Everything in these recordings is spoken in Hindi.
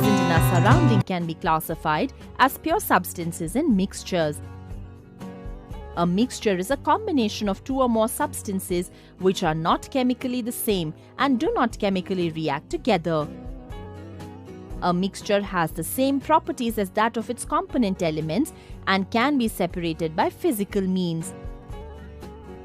present in our surrounding can be classified as pure substances and mixtures. A mixture is a combination of two or more substances which are not chemically the same and do not chemically react together. A mixture has the same properties as that of its component elements and can be separated by physical means.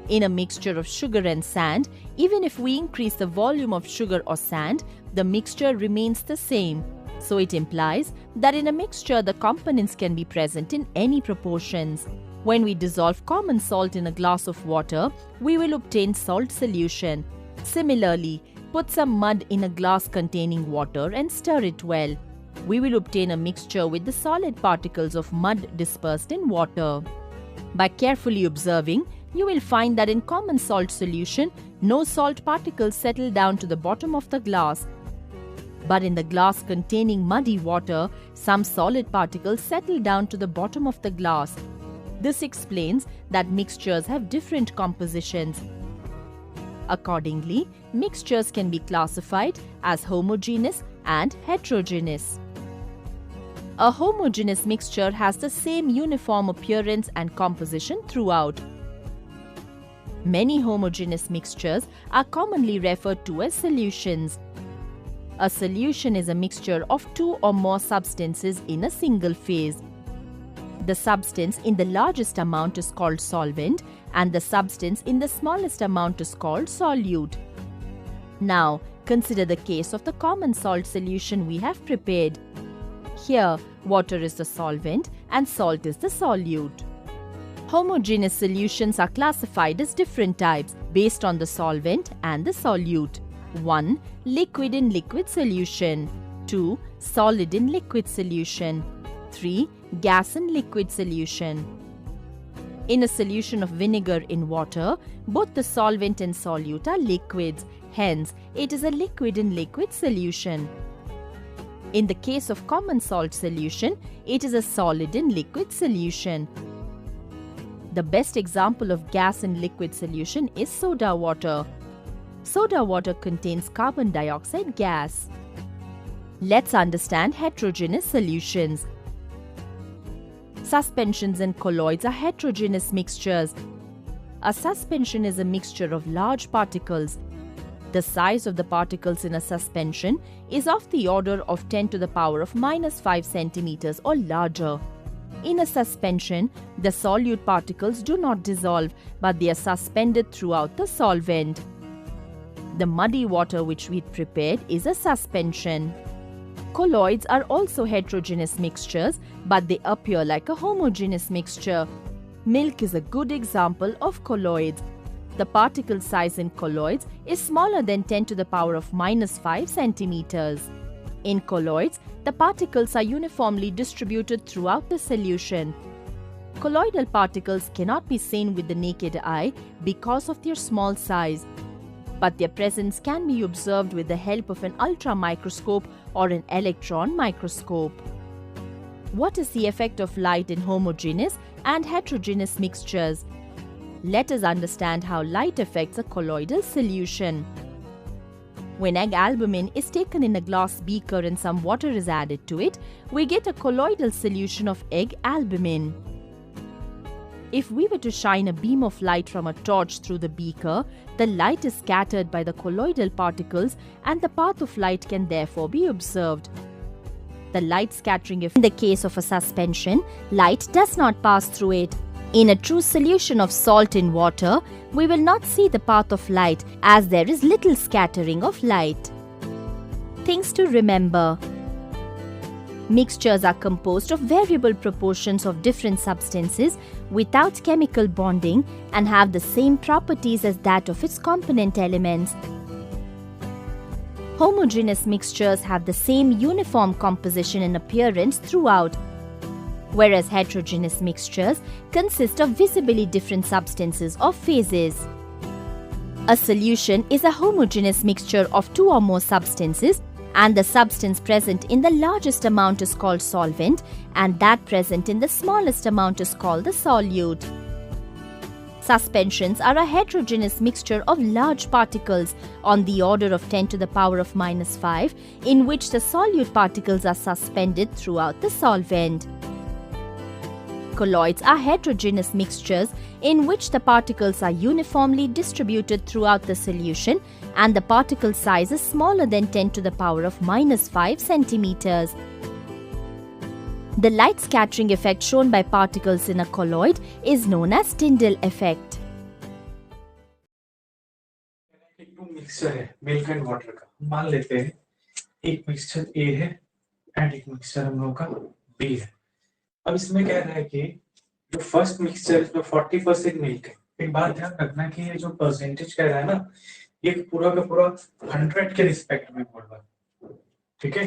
In a mixture of sugar and sand, even if we increase the volume of sugar or sand, the mixture remains the same. So it implies that in a mixture the components can be present in any proportions. When we dissolve common salt in a glass of water, we will obtain salt solution. Similarly, put some mud in a glass containing water and stir it well. We will obtain a mixture with the solid particles of mud dispersed in water. By carefully observing, you will find that in common salt solution, no salt particles settle down to the bottom of the glass. But in the glass containing muddy water, some solid particles settle down to the bottom of the glass. This explains that mixtures have different compositions. Accordingly, mixtures can be classified as homogeneous and heterogeneous. A homogeneous mixture has the same uniform appearance and composition throughout. Many homogeneous mixtures are commonly referred to as solutions. A solution is a mixture of two or more substances in a single phase. The substance in the largest amount is called solvent and the substance in the smallest amount is called solute. Now, consider the case of the common salt solution we have prepared. Here, water is the solvent and salt is the solute. Homogeneous solutions are classified as different types based on the solvent and the solute. 1. Liquid in liquid solution. 2. Solid in liquid solution. 3. Gas in liquid solution. In a solution of vinegar in water, both the solvent and solute are liquids, hence it is a liquid in liquid solution. In the case of common salt solution, it is a solid in liquid solution. The best example of gas in liquid solution is soda water. Soda water contains carbon dioxide gas. Let's understand heterogeneous solutions. Suspensions and colloids are heterogeneous mixtures. A suspension is a mixture of large particles. The size of the particles in a suspension is of the order of 10 to the power of -5 centimeters or larger. In a suspension, the solute particles do not dissolve, but they are suspended throughout the solvent. The muddy water which we prepared is a suspension. Colloids are also heterogeneous mixtures, but they appear like a homogeneous mixture. Milk is a good example of colloids. The particle size in colloids is smaller than 10 to the power of -5 centimeters. In colloids, the particles are uniformly distributed throughout the solution. Colloidal particles cannot be seen with the naked eye because of their small size, but their presence can be observed with the help of an ultramicroscope or an electron microscope. What is the effect of light in homogeneous and heterogeneous mixtures? Let us understand how light affects a colloidal solution. When egg albumin is taken in a glass beaker and some water is added to it, we get a colloidal solution of egg albumin. If we were to shine a beam of light from a torch through the beaker, the light is scattered by the colloidal particles and the path of light can therefore be observed. The light scattering effect. In the case of a suspension, light does not pass through it. In a true solution of salt in water, we will not see the path of light as there is little scattering of light. Things to remember. Mixtures are composed of variable proportions of different substances without chemical bonding and have the same properties as that of its component elements. Homogeneous mixtures have the same uniform composition and appearance throughout, whereas heterogeneous mixtures consist of visibly different substances or phases. A solution is a homogeneous mixture of two or more substances, and the substance present in the largest amount is called solvent, and that present in the smallest amount is called the solute. Suspensions are a heterogeneous mixture of large particles on the order of 10 to the power of -5 in which the solute particles are suspended throughout the solvent. Colloids are heterogeneous mixtures in which the particles are uniformly distributed throughout the solution and the particle size is smaller than 10 to the power of -5 centimeters. The light scattering effect shown by particles in a colloid is known as Tyndall effect. एक मिक्सचर है मिल्क एंड वाटर का, मान लेते हैं एक मिक्सचर ए है एंड एक मिक्सचर हम लोग का बी है। अब इसमें कह रहा है कि जो फर्स्ट मिक्सचर इसमें 40% मिल्क है। एक बात ध्यान रखना कि ये जो परसेंटेज कह रहा है ना, ये पूरा का पूरा 100 के रिस्पेक्ट में बोल रहा है, ठीक है।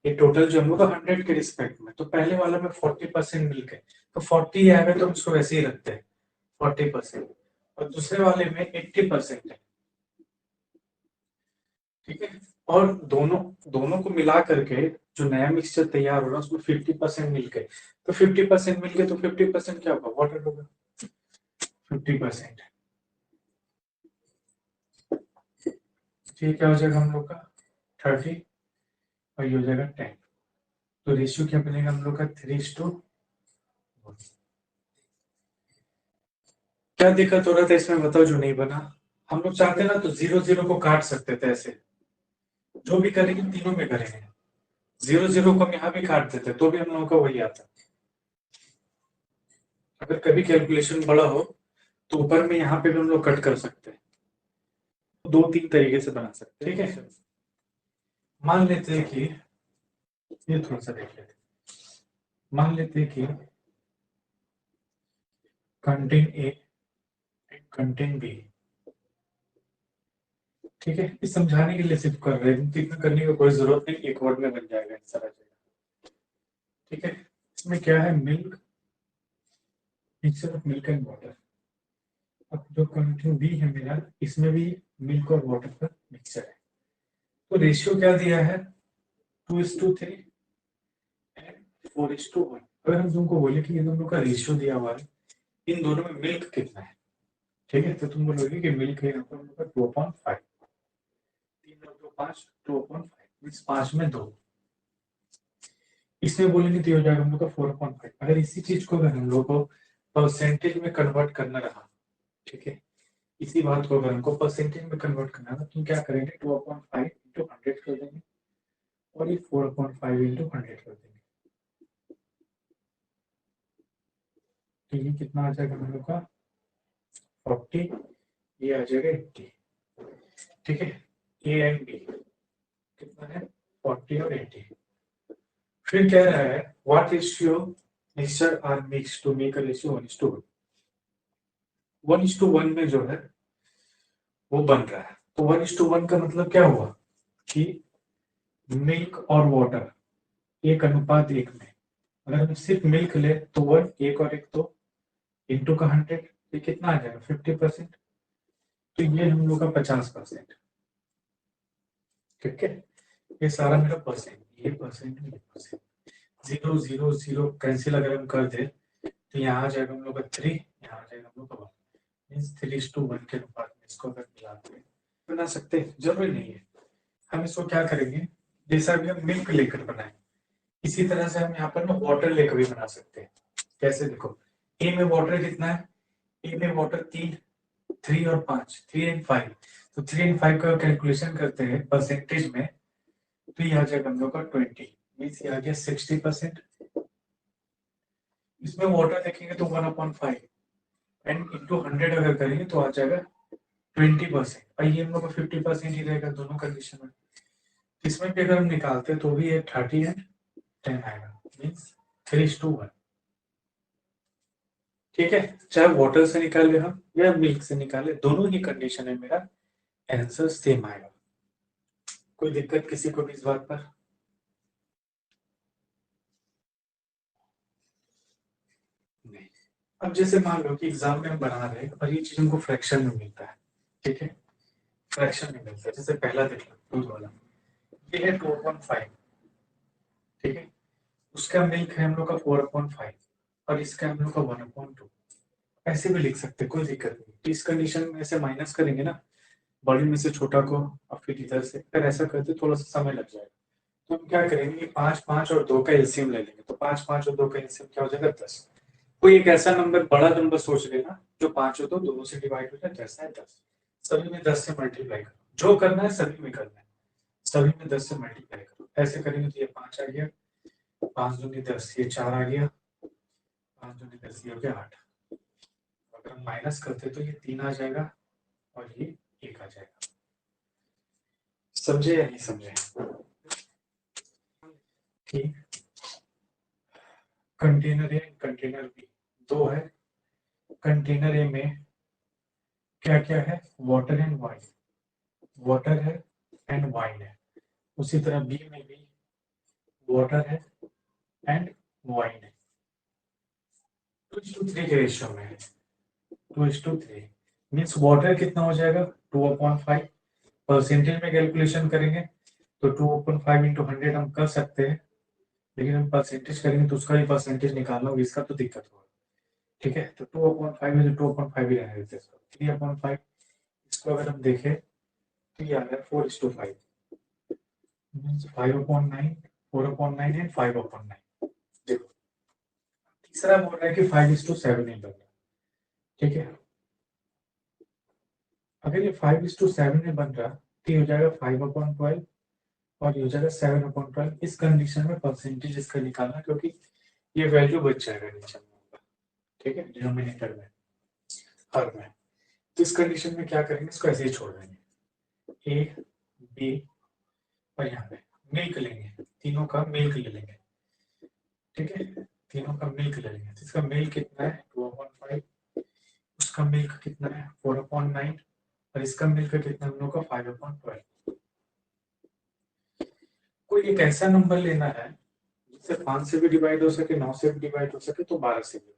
ये टोटल जो हम लोग का 100 के रिस्पेक्ट में, तो पहले वाला में 40% मिल्क है तो 40 आएगा तो हम उसको वैसे ही रखते हैं 40%, और दूसरे वाले में 80% है, ठीक है। और दोनों को मिला करके जो नया मिक्सचर तैयार हो रहा है उसमें 50% मिल्क है, तो 50% मिल्क है तो 50% क्या होगा, वाटर होगा 50%। ठीक है, हो जाएगा हम लोग का 30 और ये हो जाएगा 10। तो रेशियो क्या बनेगा हम लोग का 3:1। क्या दिक्कत हो रहा था इसमें बताओ जो नहीं बना। हम लोग चाहते ना तो 0 को काट सकते थे, ऐसे जो भी करेंगे तीनों में करेंगे। 0 को हम यहाँ भी काट देते तो भी हम लोगों का वही आता। अगर कभी कैलकुलेशन बड़ा हो तो ऊपर में यहाँ पे भी हम लोग कट कर सकते हैं, 2-3 तरीके से बना सकते हैं, ठीक है। मान लेते हैं कि ये थोड़ा सा देख लेते, मान लेते हैं कि कंटेन ए कंटेन बी, ठीक है। इस समझाने के लिए सिर्फ कर रहे हैं, इतना करने की कोई जरूरत नहीं, एक वर्ड में बन जाएगा सारा चीज, ठीक है। इसमें क्या है, milk, mixture of milk and water. अब जो कंटेन बी है मेरा, इसमें भी मिल्क और वाटर का मिक्सचर है। तो रेशियो क्या दिया है, 2:3 एंड 4:1। अगर हम तुमको बोले कि इन दोनों का रेशियो दिया हुआ है, इन दोनों में मिल्क कितना है, ठीक है, तो तुम बोलोगे कि मिल्क है यहाँ पर 2.5, 5 2.5 मींस 5 में 2। इसमें बोलेंगे तो हो जाएगा हम लोग का 4.5। अगर इसी चीज को अगर हम लोग को परसेंटेज में कन्वर्ट करना रहा, ठीक है, इसी बात को अगर हमको परसेंटेज में कन्वर्ट करना है तो क्या करेंगे, 2.5 इंटू 100 कर देंगे और ये 4.5 इंटू 100 कर देंगे। तो ये कितना आ जाएगा हम लोग का 40, ये आ जाएगा 80, ठीक है। ए एंड बी कितना है 40 और 80। फिर कह रहा है what ratio mixture are mix to make a ratio 1:1। 1:1 में जो है वो बन रहा है, तो 1:1 का मतलब क्या हुआ कि मिल्क और वाटर 1:1 में। अगर हम सिर्फ मिल्क ले तो 1 1 और 1 तो इंटू का 100, ये कितना आ जाएगा 50%। तो ये हम लोग का 50%, ठीक है। ये सारा मेरा परसेंट, ये परसेंट, ये परसेंट, 0 0 0 कैंसिल अगर हम कर दे तो यहाँ आ जाएगा हम लोग का 3, यहाँ आ जाएगा हम लोग का 1 मींस 3:1 के अनुपात में इसको अगर मिलाते हैं बना सकते हैं, जरूरी नहीं है। हम इसको क्या करेंगे, जैसा भी हम मिल्क लेकर बनाए इसी तरह से हम यहाँ पर ना वाटर लेकर भी बना सकते हैं। कैसे, देखो ए में वाटर कितना है, ए में वाटर 3 और 5, 3 एंड 5, तो 3 एंड 5 का कैलकुलेशन करते हैं परसेंटेज में तो ये आ जाएगा हम लोग का 20 मींस ये आ गया 60%। इसमें वाटर देखेंगे तो 1/5 एंड इंटू 100 अगर करेंगे तो आ जाएगा 20%, और ये हम लोग का 50% ही रहेगा दोनों कंडीशन में। इसमें भी अगर हम निकालते हैं तो भी ये 30 एंड 10 आएगा मींस 3:1, ठीक है। चाहे वाटर से निकाले हम या मिल्क से निकाले, दोनों ही कंडीशन है मेरा आंसर सेम आएगा। कोई दिक्कत किसी को भी इस बात पर? नहीं। अब जैसे मान लो कि एग्जाम में हम बना रहे हैं और ये चीज हमको फ्रैक्शन में मिलता है, ठीक है, फ्रैक्शन में मिलता है। जैसे पहला देख लो दूध वाला, ये है 2.5, ठीक है, उसका मिल्क है हम लोग का 4/5 और इसका हम लोग का 1/2। ऐसे भी लिख सकते, कोई दिक्कत नहीं। इस कंडीशन में ऐसे माइनस करेंगे ना, बड़े में से छोटा को और फिर इधर से, अगर ऐसा करते थोड़ा सा समय लग जाएगा। तो हम क्या करेंगे, 5 5 और 2 का एलसीएम ले लेंगे। तो 5 5 और 2 का एलसीएम क्या हो जाएगा, 10। कोई एक ऐसा नंबर, बड़ा नंबर सोच लेना जो 5 और 2 दोनों से डिवाइड हो जाए, जैसा है 10। सभी में 10 से मल्टीप्लाई करो, जो करना है सभी में करना है, सभी में 10 से मल्टीप्लाई करो। ऐसे करेंगे तो ये 5 आ गया, 5 दूनी 10, ये 4 आ गया, 5 दूनी 10, ये हो गया 8। अगर हम माइनस करते तो ये 3 आ जाएगा और ये 1 आ जाएगा। समझे या नहीं समझे? ठीक। कंटेनर ए, कंटेनर बी, दो है। कंटेनर ए में क्या क्या है, वाटर एंड वाइन, वाटर है एंड वाइन है। उसी तरह बी में भी वाटर है एंड वाइन है। 2:3 के रेशियो में है, 2:3 मीन्स वाटर कितना हो जाएगा, 2/5। परसेंटेज में कैलकुलेशन करेंगे तो 2/5 इंटू 100 हम कर सकते हैं, लेकिन हम परसेंटेज करेंगे तो उसका भी परसेंटेज निकालना होगा, इसका तो दिक्कत होगा। ठीक है, तो 2/5 में 2/5 ही रहने देते हैं। 3/5 इसको अगर हम देखें तो ये आ गया 4:5 मीन्स 5/9, 4/9 एंड 5/9। देखो तीसरा बोल रहा है कि 5:7 नहीं बन रहा। ठीक है, अगर ये 5:7 में बन रहा तो ये हो जाएगा 5/12 और ये हो जाएगा 7/12। इस कंडीशन में परसेंटेज इसका निकालना, क्योंकि ये वैल्यू बच जाएगा नीचे में। ठीक है, डिनोमिनेटर में, हर में। तो इस कंडीशन में क्या करेंगे, इसको ऐसे ही छोड़ देंगे, ए बी और यहाँ पे मिल्क लेंगे, तीनों का मिल्क ले लेंगे। ठीक है, तीनों का मिल्क ले लेंगे। तो इसका मिल्क कितना है, 2/5, उसका मिल्क कितना है 4/9 और इसका मिल्क कितना हम लोग का 5/12। कोई एक ऐसा नंबर लेना है जिससे 5 से भी डिवाइड हो सके, 9 से भी डिवाइड हो सके, तो 12 से भी।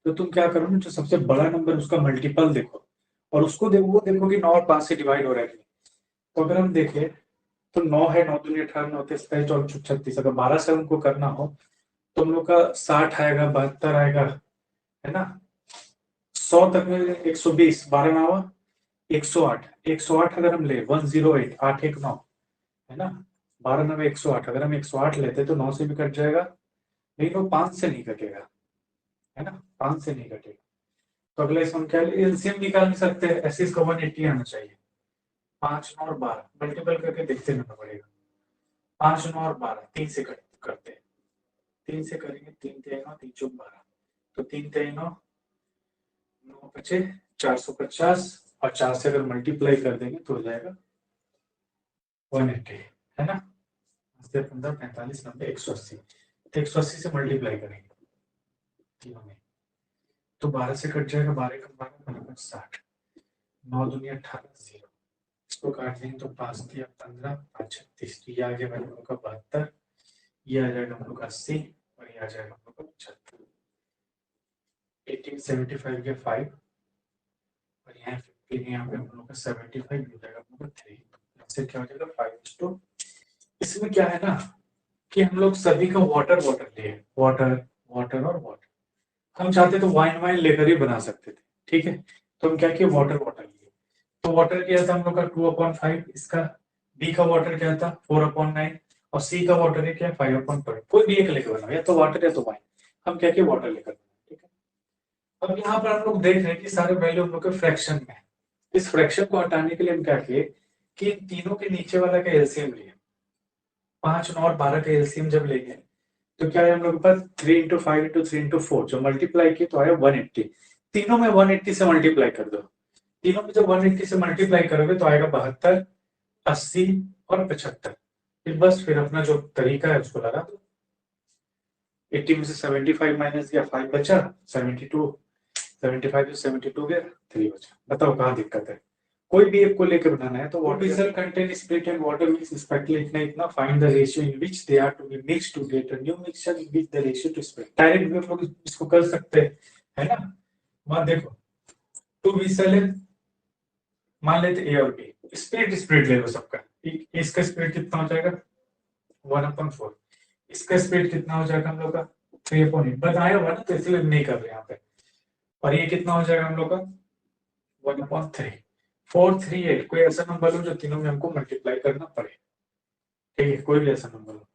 तो तुम क्या करो ना, जो सबसे बड़ा नंबर उसका मल्टीपल देखो और उसको देखो, वो देखो कि 9 और 5 से डिवाइड हो रहा है कि नहीं। तो अगर हम देखें तो 9 है, 9 दूनी 18, 9 23 24 36। अगर 12 से उनको करना हो तो हम लोग का 60 आएगा, 72 आएगा, है ना। 100 तक में 120, 12 9 108, 108 अगर हम ले 108, 819, है ना। 12 9 108, अगर हम 108 लेते तो 9 से भी कट जाएगा, लेकिन वो 5 से नहीं कटेगा, है ना, 5 से नहीं कटेगा। तो अगला इसमें हम क्या एलसीएम निकाल नहीं सकते, ऐसे इसका 180 आना चाहिए। 5 9 और 12 मल्टीपल करके देखते रहना पड़ेगा। 5 9 और 12 3 से करते हैं, 3 से करेंगे, 3 3 9 3 4 12, तो 3 3 9 9 बचे 450 और 4 से अगर मल्टीप्लाई कर देंगे तो हो जाएगा 180, है ना। 15 45 90 180, तो 180 से मल्टीप्लाई करेंगे तीनों में, तो 12 से कट जाएगा, 12 का 12 60, 9 दूनी 18 0, इसको काट देंगे तो 5 दिया 15 5 36, ये आ गया हम लोग का 72, ये आ जाएगा हम लोग का 80 और ये आ जाएगा हम लोग का 75। 1875 के 5 और यहाँ 15, यहाँ पे हम लोग का 75 हो जाएगा हम लोग का 3। इससे क्या हो जाएगा 5:2। इसमें क्या है ना कि हम लोग सभी का वाटर वाटर लिए, वाटर वाटर और वाटर। हम चाहते तो वाइन वाइन लेकर ही बना सकते थे। ठीक है, तो हम क्या किए, वाटर वाटर लिए। तो वाटर क्या था हम लोग का 2/5, इसका बी का वाटर क्या था 4/9 और सी का वाटर है क्या 5/12। कोई भी एक लेकर बनाओ, या तो वाटर या तो वाइन। हम क्या किए, वाटर लेकर बनाए। ठीक है, अब यहाँ पर हम लोग देख रहे हैं कि सारे वैल्यू हम लोग के फ्रैक्शन में। इस फ्रैक्शन को हटाने के लिए हम क्या किए कि तीनों के नीचे वाला का एलसीएम लिए। 5 9 और 12 का एलसीएम जब लेंगे तो क्या है हम लोग के पास 3 × 5 × 3 × 4, जो मल्टीप्लाई किए तो आया 180। तीनों में 180 से मल्टीप्लाई कर दो, तीनों में जब 180 से मल्टीप्लाई करोगे तो आएगा 72, 80 और 75। फिर बस फिर अपना जो तरीका है उसको लगा दो। 80 में से 75 माइनस किया 5 बचा, 72, 75 से 72 गया 3 बचा। बताओ कहाँ दिक्कत है। कोई भी एक को लेकर बनाना है तो what vessel contain spirit and water mix respectively इतना इतना, find the ratio in which they are to be mixed to get a new mixture in which the ratio to spirit। Direct भी हम लोग इसको कर सकते हैं, है ना। वहां देखो 2 vessel है, मान लेते ए और बी, स्पिरिट स्पिरिट ले लो सबका। इसका स्पिरिट कितना हो जाएगा 1/4, इसका स्पिरिट कितना हो जाएगा हम लोग का 3/8। बताया हुआ ना, तो इसलिए नहीं कर रहे यहाँ पे। और ये कितना हो जाएगा हम लोग का 1/3 438। कोई ऐसा नंबर हो जो तीनों में हमको मल्टीप्लाई करना पड़े, ठीक है, कोई भी ऐसा नंबर हो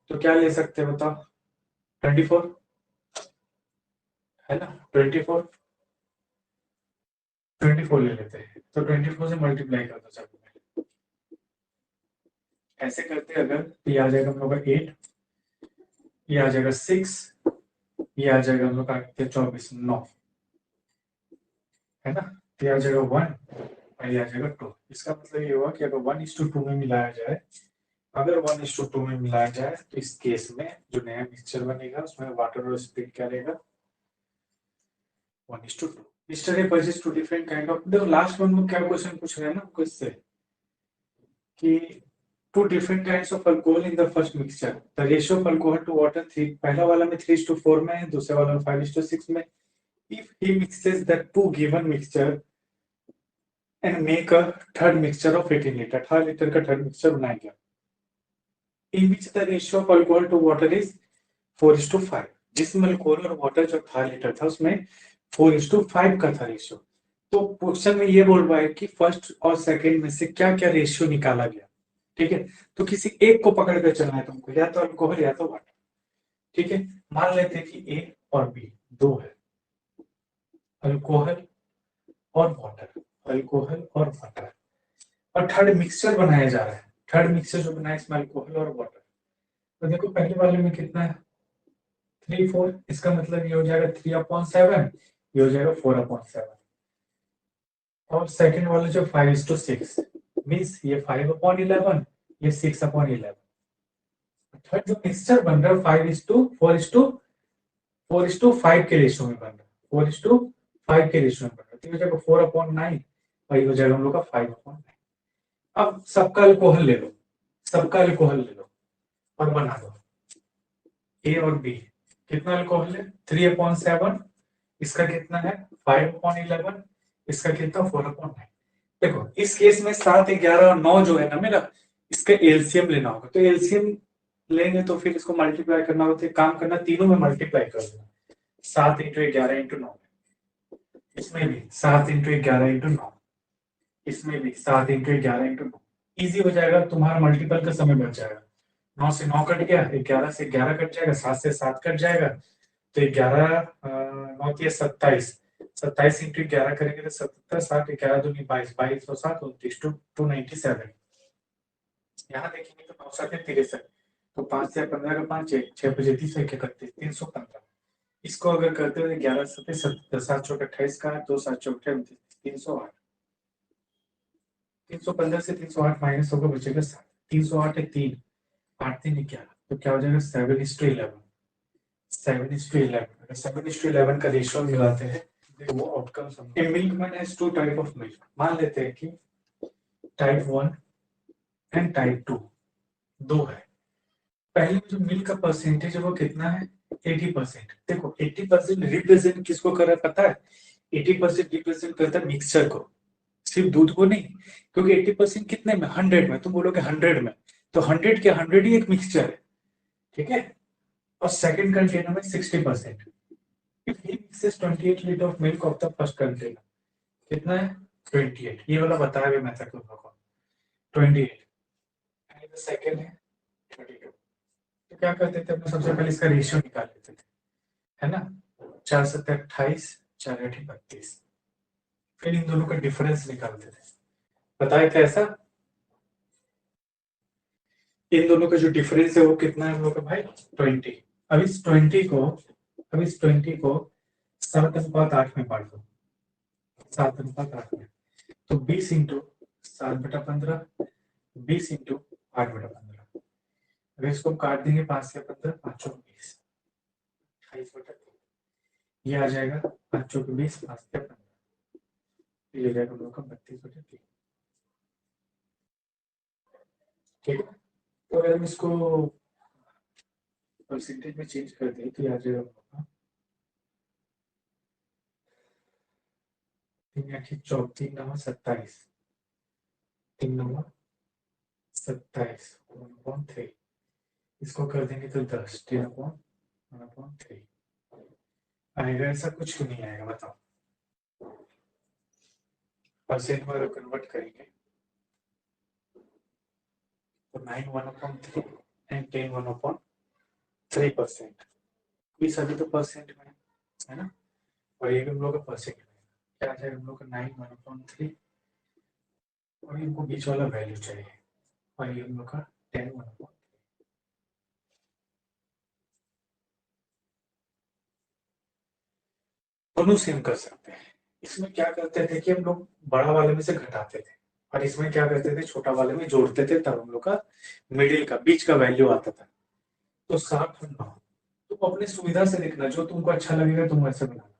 तो क्या ले सकते हैं बताओ, 24 है ना, 24 ले लेते हैं, तो 24 से मल्टीप्लाई कर दो चलो। ऐसे करते हैं अगर तो ये आ जाएगा हम लोग का 8, ये आ जाएगा 6, ये आ जाएगा हम लोग का 24 9, है ना, तो ये आ जाएगा 1 और ये आ जाएगा 2। इसका मतलब ये हुआ कि अगर 1:2 में मिलाया जाए, अगर 1:2 में मिलाया जाए तो इस केस में जो नया मिक्सचर बनेगा उसमें वाटर और स्पीड क्या रहेगा 1:2। Yesterday purchased two different kind of, देखो लास्ट वन में क्या क्वेश्चन पूछ रहे हैं ना हमको इससे कि two different kinds of alcohol in the first mixture, the ratio of alcohol to water 3, पहला वाला में 3:4 में है, दूसरे वाला में 5:6 में। If he mixes the two given mixture and make a third mixture of 18 liter, 18 litre का थर्ड मिक्सचर बनाएगा, in which the ratio of alcohol to water is 4:5, जिसमें अल्कोहल और वाटर जो 18 लीटर था उसमें 4:5 का था रेशियो। तो क्वेश्चन में ये बोल रहा है कि फर्स्ट और सेकंड में से क्या क्या रेशियो निकाला गया, ठीक है, तो किसी एक को पकड़ कर चलना है तुमको, या तो अल्कोहल या तो वाटर, ठीक है। मान लेते हैं कि ए और बी दो है, अल्कोहल और वाटर, अल्कोहल और वाटर, और थर्ड मिक्सचर बनाया जा रहा है। थर्ड मिक्सचर जो बनाया इसमें अल्कोहल और वाटर, तो देखो पहले वाले में कितना है 3 4, इसका मतलब ये हो जाएगा 3/7, ये हो जाएगा 4/7, और सेकंड वाला जो 5:6 मीन्स ये 5/11, ये 6/11। थर्ड जो मिक्सचर बन रहा है 5:4:5 के रेशियो में बन रहा है, 4:5 के रेशियो में बन रहा है, तो ये हो जाएगा 4/9 और ये हो जाएगा हम लोग का 5/9। अब सबका अल्कोहल ले लो, सबका अल्कोहल ले लो और बना दो ए और बी, कितना अल्कोहल है 3/7, इसका कितना है 5/11, इसका कितना 4/9। देखो इस केस में 7 11 और 9 जो है ना मेरा, इसका एलसीएम लेना होगा, तो एलसीएम लेंगे तो फिर इसको मल्टीप्लाई करना होता है, काम करना तीनों में मल्टीप्लाई कर देना, 7 × 11 × 9, इसमें भी 7 × 11 × 9, इसमें भी 7 × 11 × 9, इजी हो जाएगा, तुम्हारा मल्टीपल का समय बच जाएगा। 9 से 9 कट गया, 11 से 11 कट जाएगा, 7 से 7 कट जाएगा, तो 11 9 × 27, 27 × 11 करेंगे तो 77, 7 11 दूनी 22, 22 और 7 29, 297। यहाँ देखेंगे तो 9 7 63, तो 5 से 15 का 5 6 5 30 31 315। इसको अगर करते हैं 11 7 7 4 28 का 2 7 4 28 308, 315 से 308 माइनस होगा बचेगा 7, 308 है 3, 8 3 11, तो क्या हो जाएगा 7:11, 7:11। अगर 7:11 का रेशियो मिलाते हैं तो वो आउटकम्स हम milkman has two type of milk, मान लेते हैं कि टाइप 1 एंड टाइप 2 दो है। पहले जो मिल्क का परसेंटेज है वो कितना है 80%। देखो 80% रिप्रेजेंट किसको कर रहा है पता है, 80% रिप्रेजेंट करता है मिक्सचर को, सिर्फ दूध को नहीं, क्योंकि 80% कितने में 100 में, तुम बोलोगे 100 में, तो 100 के 100 ही एक मिक्सचर है, ठीक है। और सेकंड कंटेनर में 60%। If he mixes 28 litre of milk of the first container, कितना है 28, ये वाला बताया भी मैं तक लोगों को 28, एंड द सेकंड है 32। तो क्या करते थे अपने, सबसे पहले इसका रेशियो निकाल लेते थे, है ना, 4 7 28, 4 8 32, फिर इन दोनों का डिफरेंस निकालते थे, बताए थे ऐसा। इन दोनों का जो डिफरेंस है वो कितना है हम लोग का भाई 20। अब इस 20 को, अब इस 20 को 7:8 में बांट दो, 7:8 में, तो 20 × 7/15, 20 × 8/15। अगर इसको काट देंगे 5 से 15, 5 × 20, 28/3, ये आ जाएगा 5 × 20, 5 से 15, ये जाएगा हम लोग का 32/3, ठीक है। तो अगर हम इसको परसेंटेज में चेंज कर दें तो ये आ जाएगा हम लोग का 3 9 27, 3 9 27 1/3, इसको कर देंगे तो 10 10/1/3 आएगा, ऐसा कुछ नहीं आएगा, बताओ परसेंट में कन्वर्ट करेंगे तो 9 1/3 एंड 10 1/3%। ये सभी तो परसेंट में है ना, और ये भी हम लोग का परसेंट में क्या आ जाएगा हम लोग का 9 1/3 और इनको बीच वाला वैल्यू चाहिए और ये हम लोग का 10 1/3। दोनों सेम कर सकते हैं। इसमें क्या करते थे कि हम लोग बड़ा वाले में से घटाते थे और इसमें क्या करते थे छोटा वाले में जोड़ते थे, तब हम लोग का मिडिल का बीच का वैल्यू आता था। तो 7 और 9 तुम अपनी सुविधा से लिखना, जो तुमको अच्छा लगेगा तुम वैसे बनाना,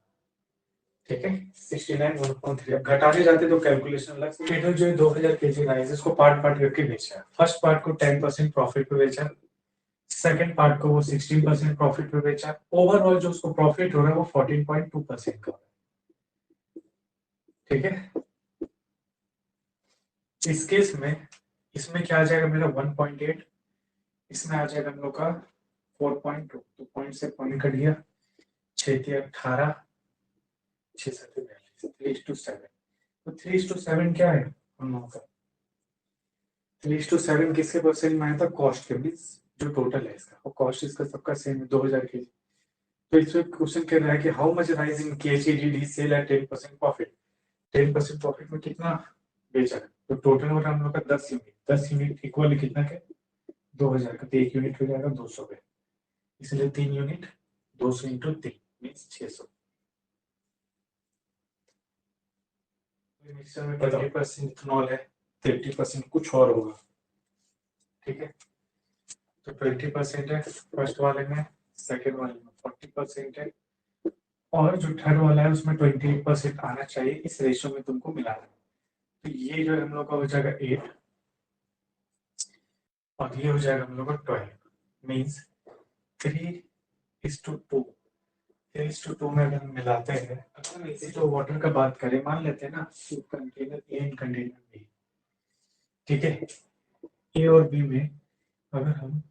ठीक है। 69 1/3 घटाने जाते तो कैलकुलेशन अलग से। मेटल जो है 2000 केजी राइस, इसको पार्ट पार्ट करके बेचा। फर्स्ट पार्ट को 10% प्रॉफिट पे बेचा, सेकंड पार्ट को वो 16% प्रॉफिट पे बेचा। ओवरऑल जो उसको प्रॉफिट हो रहा है वो 14.2% का, ठीक है। इस केस में इसमें क्या आ जाएगा मेरा 1.8, इसमें आ जाएगा हम लोग का 4.2, तो पॉइंट से पॉइंट कट गया, 6 18 6 7 42 3:7। तो 3:7 क्या है हम लोगों का, 3:7 किसके परसेंट में आया था, कॉस्ट के, मीन्स जो टोटल है इसका, और कॉस्ट इसका सबका सेम है 2000 के। तो इसमें क्वेश्चन कह रहा है कि how much rice in KG did he sell at 10% profit. 10% profit में कितना बेचा, तो टोटल हो रहा है हम लोग का 10 यूनिट। 10 यूनिट इक्वल कितना के 2000 का, तो 1 यूनिट हो जाएगा 200 पे, इसलिए 3 यूनिट 200 इंटू 3 मीन्स 600। मिक्सचर में 20% इथेनॉल है, 30% कुछ और होगा, ठीक है। तो 20% है फर्स्ट वाले में, सेकेंड वाले में 40% है, और जो थर्ड वाला है उसमें 28% आना चाहिए। इस रेशियो में तुमको मिलाना है। तो ये जो है हम लोग का हो जाएगा 8 और ये हो जाएगा हम लोग का 12 मीन्स 3:2। 3:2 में अगर हम मिलाते हैं, अगर हम इसी तो वाटर का बात करें, मान लेते हैं ना container A and container B, ठीक है। ए और बी में अगर हम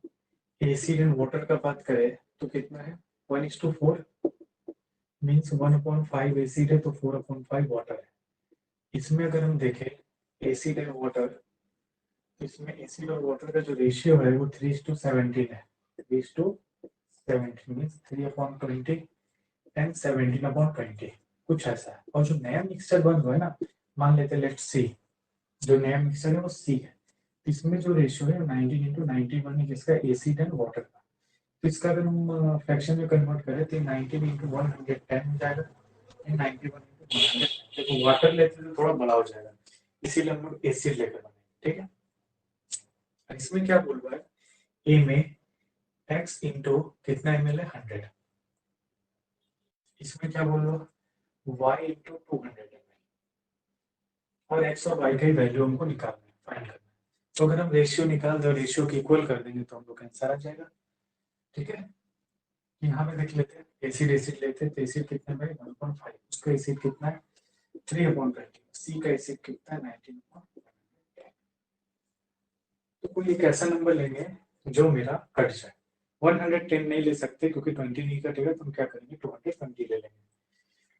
एसिड एंड वाटर का बात करें तो कितना है 1:4 मीन्स 1/5 एसिड है तो 4/5 वाटर है। इसमें अगर हम देखें एसिड एंड वाटर, तो इसमें एसिड और वाटर का जो रेशियो है वो 3:17 है। 3:17 मीन्स 3/20 एंड 17/20 कुछ ऐसा है। और जो नया मिक्सचर बन रहा है ना, मान लेते हैं लेट्स सी, जो नया मिक्सचर है वो सी है, इसमें जो रेशियो है 19:91 है, जिसका एसिड एंड वाटर का। तो इसका अगर हम फ्रैक्शन में कन्वर्ट करें तो 19 × 110 हो जाएगा, 91 × 100। देखो वाटर लेते तो थोड़ा बड़ा हो जाएगा, इसीलिए हम लोग एसिड लेकर बने, ठीक है। इसमें क्या बोल रहा है, ए में x इंटू कितना ml है 100, इसमें क्या बोल रहा है y इंटू 200 ml, और x और y का वैल्यू हमको निकालना है, फाइंड करना है। तो अगर हम रेशियो निकाल दो, रेशियो की इक्वल कर देंगे तो हम लोग का आंसर आ जाएगा, ठीक है। यहाँ पे देख लेते हैं, एसिड एसिड लेते हैं तो एसिड कितना है 1.5, उसका एसिड कितना है 3/20, सी का एसिड कितना है 19/10। तो कोई एक ऐसा नंबर लेंगे जो मेरा कट जाए। 110 नहीं ले सकते क्योंकि 20 नहीं कटेगा, तो हम क्या करेंगे 220 ले लेंगे।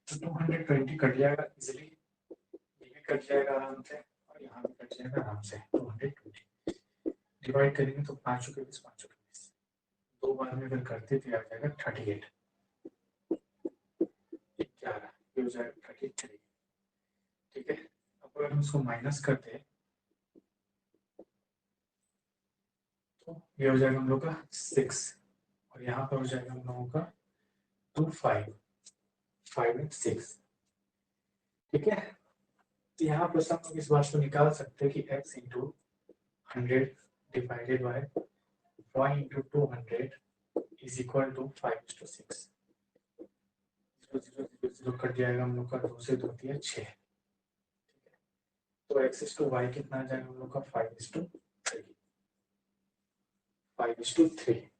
तो 220 कट जाएगा इजिली, ये भी कट जाएगा आराम से और यहाँ भी कट जाएगा आराम से। 220 डिवाइड करेंगे तो 5 के 20 5 के 20 दो बार में अगर करते तो आ जाएगा 38 11, ये हो जाएगा 33, ठीक है। अब अगर हम इसको माइनस करते हैं तो ये हो जाएगा हम लोग का 6 और यहाँ पर हो जाएगा हम लोगों का 2 5 5 and 6, ठीक है। तो यहाँ पर हम लोग इस बात को निकाल सकते हैं कि x into 100 divided by y into 200 is equal to 5:6। 0 0 0 0 cut जाएगा हम लोग का, 2 से 2 दिया 6, तो x/y कितना आ जाएगा हम लोग का 5:3 5:3।